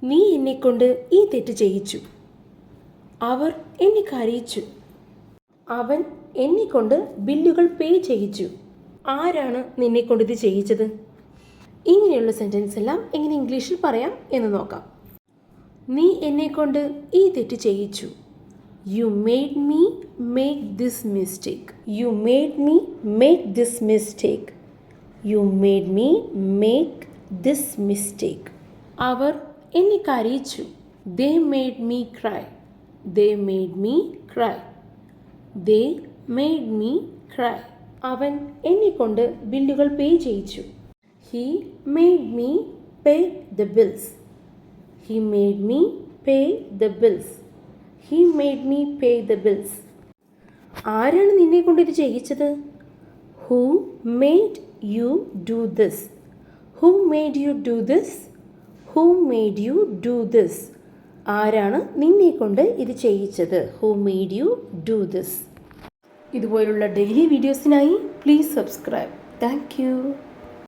നീ എന്നെക്കൊണ്ട് ഈ തെറ്റ് ചെയ്യിച്ചു. അവർ എന്നെ കരയിച്ചു. അവൻ എന്നെക്കൊണ്ട് ബില്ലുകൾ പേ ചെയ്യിച്ചു. ആരാണ് നിന്നെക്കൊണ്ട് ഇത് ചെയ്യിച്ചത്? ഇങ്ങനെയുള്ള സെൻറ്റൻസ് എല്ലാം എങ്ങനെ ഇംഗ്ലീഷിൽ പറയാം എന്ന് നോക്കാം. നീ എന്നെക്കൊണ്ട് ഈ തെറ്റ് ചെയ്യിച്ചു. You made me make this mistake. You made me make this mistake. You made me make this mistake. അവർ എന്നെ കരയിച്ചു. They made me cry. They made me cry. They made me cry. അവൻ എന്നെക്കൊണ്ട് ബില്ലുകൾ പേ ചെയ്യിച്ചു. He made me pay the bills. He made me pay the bills. He made me pay the bills. ആരാണ് നിന്നെ കൊണ്ട് ഇത് ചെയ്യിച്ചത്? Who made you do this? Who made you do this? Who made you do this? ആരാണ് നിന്നെ കൊണ്ട് ഇത് ചെയ്യിച്ചത്? Who made you do this? ഇതുപോലുള്ള ഡെയിലി വീഡിയോസിനായി പ്ലീസ് സബ്സ്ക്രൈബ്. Thank U.